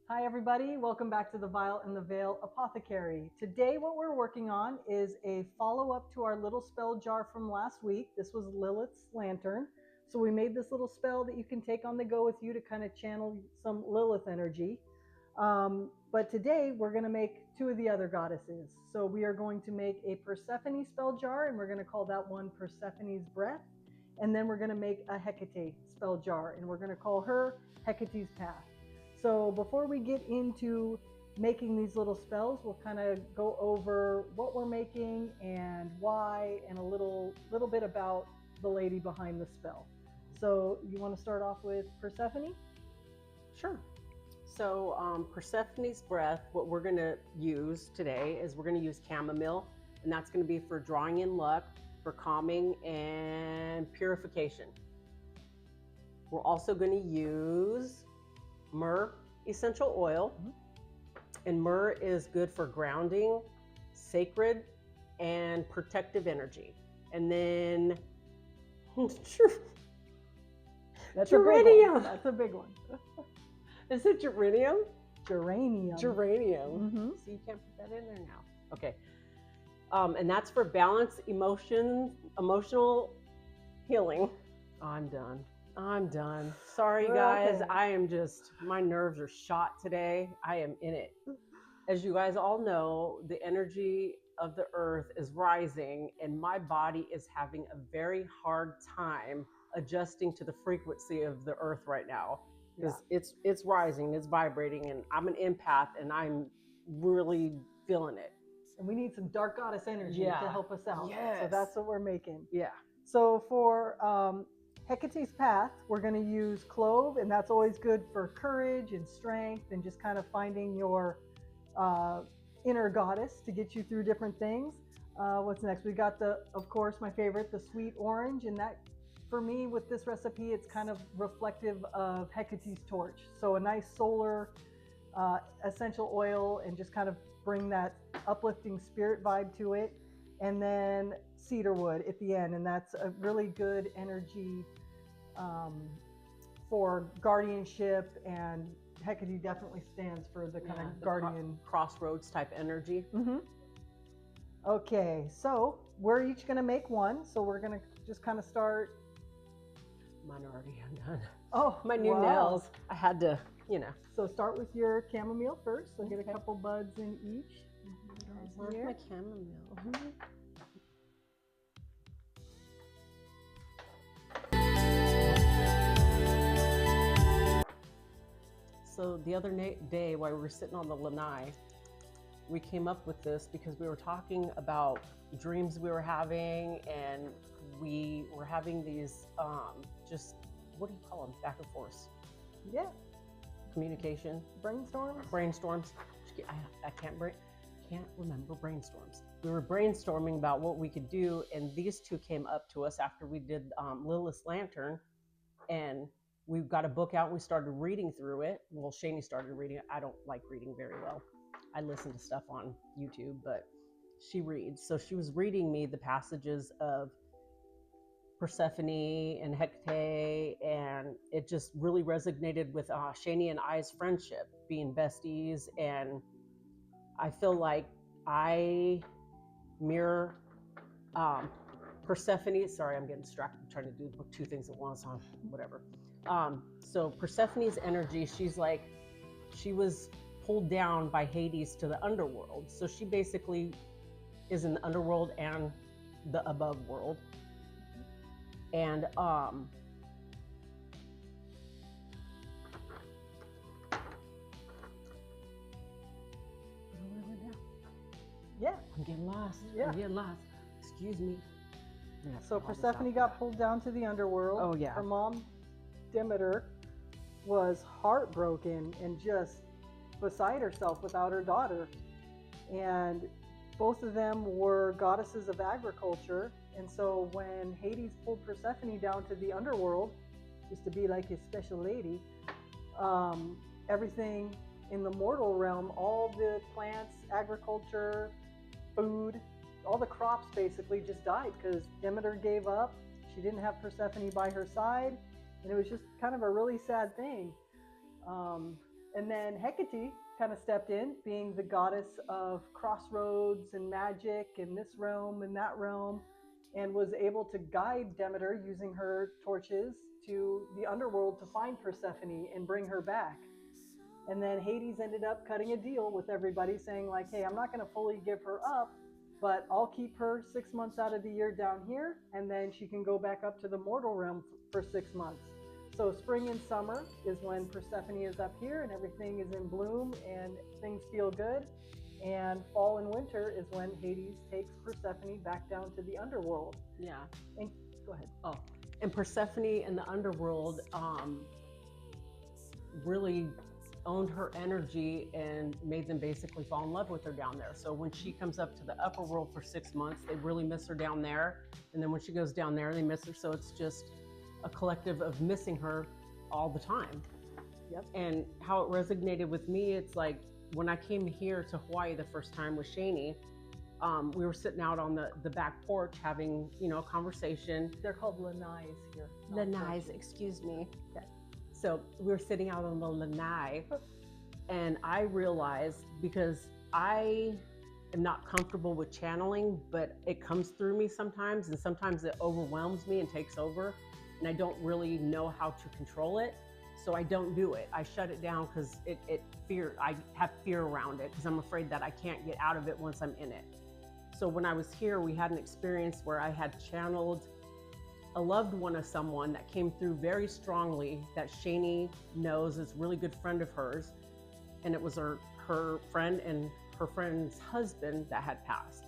Hi everybody, welcome back to the Vial and the Veil Apothecary. Today what we're working on is a follow-up to our little spell jar from last week. This was Lilith's Lantern. So we made this little spell that you can take on the go with you to kind of channel some Lilith energy. But today we're going to make two of the other goddesses. So we are going to make a Persephone spell jar, and we're going to call that one Persephone's Breath. And then we're going to make a Hecate spell jar, and we're going to call her Hecate's Path. So before we get into making these little spells, we'll kind of go over what we're making and why, and a little bit about the lady behind the spell. So you want to start off with Persephone? Sure. So Persephone's Breath, what we're going to use today is we're going to use chamomile, and that's going to be for drawing in luck, for calming and purification. We're also going to use myrrh essential oil, and myrrh is good for grounding, sacred, and protective energy. And then That's geranium. That's a big one. Is it geranium? Geranium. Geranium. So you can't put that in there now. Okay. And that's for balance, emotional healing. I'm done. Sorry, guys. Okay. I am just, my nerves are shot today. I am in it. As you guys all know, the energy of the earth is rising, and my body is having a very hard time adjusting to the frequency of the earth right now. Because it's rising, it's vibrating, and I'm an empath, and I'm really feeling it. And we need some dark goddess energy to help us out. Yes. So that's what we're making. Yeah. So for Hecate's Path, we're going to use clove, and that's always good for courage and strength and just kind of finding your inner goddess to get you through different things. What's next? We got of course, my favorite, the sweet orange, and that, for me, with this recipe, it's kind of reflective of Hecate's torch. So a nice solar essential oil, and just kind of bring that uplifting spirit vibe to it. And then cedarwood at the end, and that's a really good energy for guardianship, and Hecate definitely stands for the kind of guardian. Crossroads type energy. Okay, so we're each going to make one. So we're going to just kind of start. Mine are already undone. Oh, my new nails. I had to, So start with your chamomile first. So get a couple buds in each. Where's my chamomile? So the other day, while we were sitting on the lanai, we came up with this because we were talking about dreams we were having, and we were having these just, what do you call them, back and forth? Yeah. Communication. Brainstorms. I can't remember brainstorms. We were brainstorming about what we could do, and these two came up to us after we did Lilith's Lantern, and we got a book out and we started reading through it. Well, Shani started reading it. I don't like reading very well. I listen to stuff on YouTube, but she reads. So she was reading me the passages of Persephone and Hecate, and it just really resonated with Shani and I's friendship, being besties. And I feel like I mirror Persephone. Sorry, I'm getting distracted. I'm trying to do two things at once on whatever. So Persephone's energy, she was pulled down by Hades to the underworld. So she basically is in the underworld and the above world. And Yeah. I'm getting lost. Excuse me. So Persephone got pulled down to the underworld. Oh, yeah. Her mom, Demeter, was heartbroken and just beside herself without her daughter. And both of them were goddesses of agriculture. And so when Hades pulled Persephone down to the underworld, just to be like his special lady, everything in the mortal realm, all the plants, agriculture, food, all the crops basically just died because Demeter gave up. She didn't have Persephone by her side, and it was just kind of a really sad thing. And then Hecate kind of stepped in, being the goddess of crossroads and magic in this realm and that realm, and was able to guide Demeter using her torches to the underworld to find Persephone and bring her back. And then Hades ended up cutting a deal with everybody, saying like, hey, I'm not going to fully give her up, but I'll keep her 6 months out of the year down here, and then she can go back up to the mortal realm for 6 months. So spring and summer is when Persephone is up here and everything is in bloom and things feel good. And fall and winter is when Hades takes Persephone back down to the underworld. Yeah. And go ahead. Oh, and Persephone in the underworld really owned her energy and made them basically fall in love with her down there. So when she comes up to the upper world for 6 months, they really miss her down there. And then when she goes down there, they miss her. So it's just a collective of missing her all the time. Yep. And how it resonated with me, it's like when I came here to Hawaii the first time with Shani, we were sitting out on the back porch having, a conversation. They're called lanais here. Lanais, excuse me. Okay. So we were sitting out on the lanai, and I realized, because I am not comfortable with channeling, but it comes through me sometimes, and sometimes it overwhelms me and takes over, and I don't really know how to control it. So I don't do it. I shut it down because I have fear around it because I'm afraid that I can't get out of it once I'm in it. So when I was here, we had an experience where I had channeled a loved one of someone that came through very strongly, that Shani knows is a really good friend of hers. And it was her friend and her friend's husband that had passed.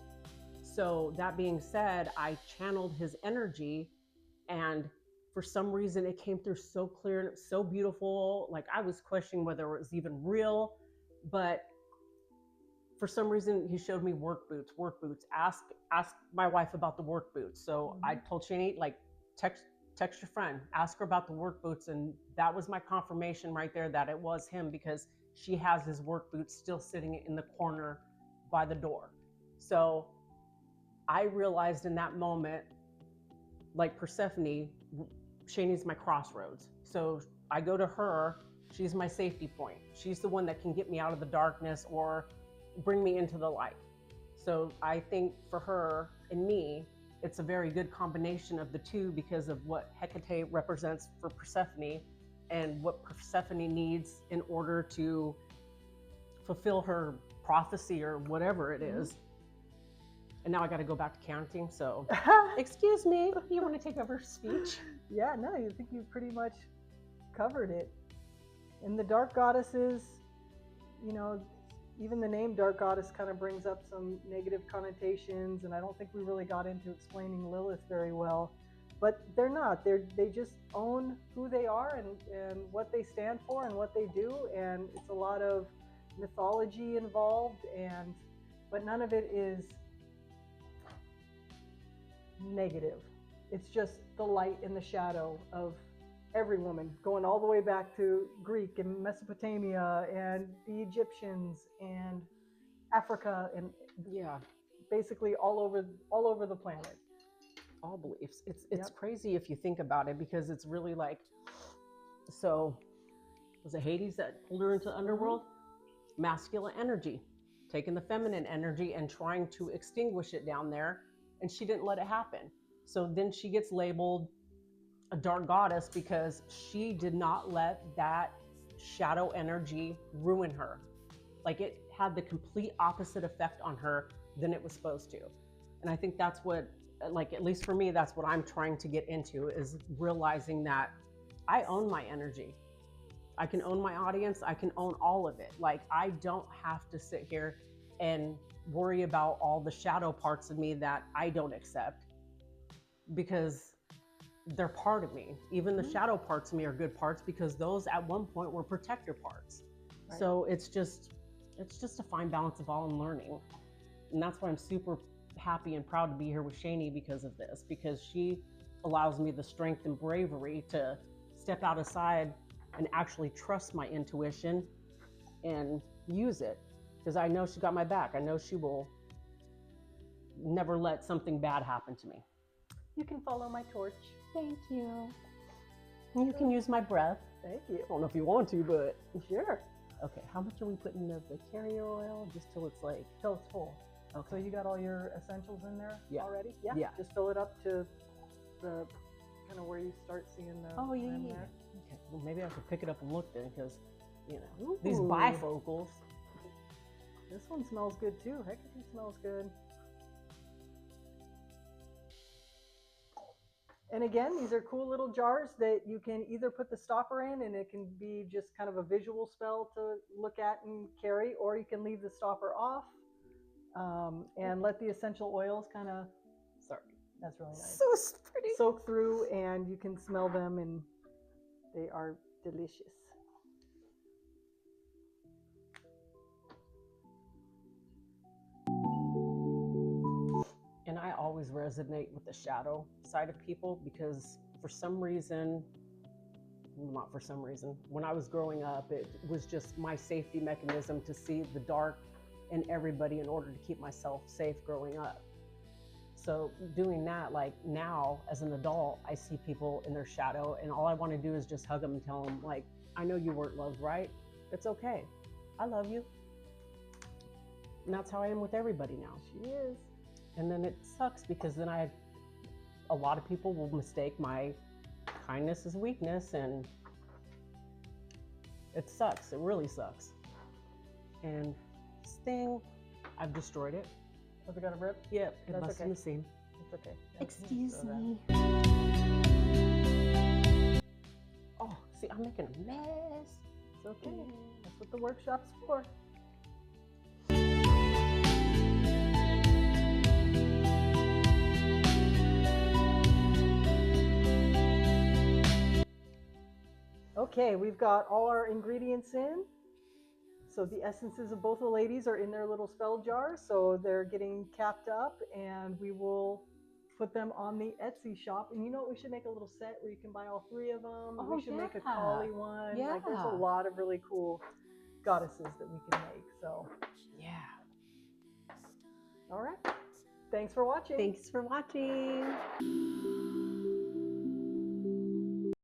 So that being said, I channeled his energy, and for some reason it came through so clear and it was so beautiful. Like, I was questioning whether it was even real, but for some reason he showed me work boots. Ask my wife about the work boots. So I told Shani, like, text your friend, ask her about the work boots. And that was my confirmation right there that it was him, because she has his work boots still sitting in the corner by the door. So I realized in that moment, like Persephone, Shani's my crossroads. So I go to her, she's my safety point. She's the one that can get me out of the darkness or bring me into the light. So I think for her and me, it's a very good combination of the two, because of what Hecate represents for Persephone and what Persephone needs in order to fulfill her prophecy or whatever it is. And now I got to go back to counting. So excuse me, you want to take over speech? Yeah, no, I think you pretty much covered it. And the dark goddesses, even the name dark goddess kind of brings up some negative connotations, and I don't think we really got into explaining Lilith very well. But they're not. They just own who they are and what they stand for and what they do, and it's a lot of mythology involved, but none of it is negative. It's just the light and the shadow of every woman, going all the way back to Greek and Mesopotamia and the Egyptians and Africa, and basically all over the planet. All beliefs. It's crazy if you think about it, because it's really like, so was it Hades that pulled her into the underworld? Masculine energy, taking the feminine energy and trying to extinguish it down there, and she didn't let it happen. So then she gets labeled a dark goddess because she did not let that shadow energy ruin her. Like, it had the complete opposite effect on her than it was supposed to. And I think that's what, like, at least for me, that's what I'm trying to get into, is realizing that I own my energy. I can own my audience. I can own all of it. Like, I don't have to sit here and worry about all the shadow parts of me that I don't accept, because they're part of me. Even the shadow parts of me are good parts, because those at one point were protector parts. Right. So it's just a fine balance of all and learning. And that's why I'm super happy and proud to be here with Shani because of this, because she allows me the strength and bravery to step out aside and actually trust my intuition and use it, because I know she got my back. I know she will never let something bad happen to me. You can follow my torch. Thank you. You can use my breath. Thank you. I don't know if you want to, but sure. Okay, how much are we putting of the carrier oil? Just till it's like, till it's full. okay. So you got all your essentials in there already? Yeah. Yeah. Just fill it up to the kind of where you start seeing the Oh, yeah, rim yeah. there. Okay, well, maybe I should pick it up and look then, because, you know, Ooh. these bifocals. This one smells good too. Hecate smells good. And again, these are cool little jars that you can either put the stopper in and it can be just kind of a visual spell to look at and carry, or you can leave the stopper off and let the essential oils kind of, sorry, that's really nice. So pretty. Soak through and you can smell them and they are delicious. And I always resonate with the shadow side of people because for some reason, not for some reason, when I was growing up, it was just my safety mechanism to see the dark in everybody in order to keep myself safe growing up. So doing that, like now as an adult, I see people in their shadow and all I want to do is just hug them and tell them, like, I know you weren't loved right. It's okay. I love you. And that's how I am with everybody now. She is. And then it sucks because then a lot of people will mistake my kindness as weakness, and it sucks. It really sucks. And this thing, I've destroyed it. Has it got a rip? Yep, it That's busted okay. the seam. It's okay. Excuse me. Oh, see, I'm making a mess. It's okay. That's what the workshop's for. Okay, we've got all our ingredients in. So the essences of both the ladies are in their little spell jars. So they're getting capped up and we will put them on the Etsy shop. And you know what? We should make a little set where you can buy all three of them. Oh, We should make a yeah. collie one. Yeah. Like there's a lot of really cool goddesses that we can make. So Yeah. all right. Thanks for watching. Thanks for watching.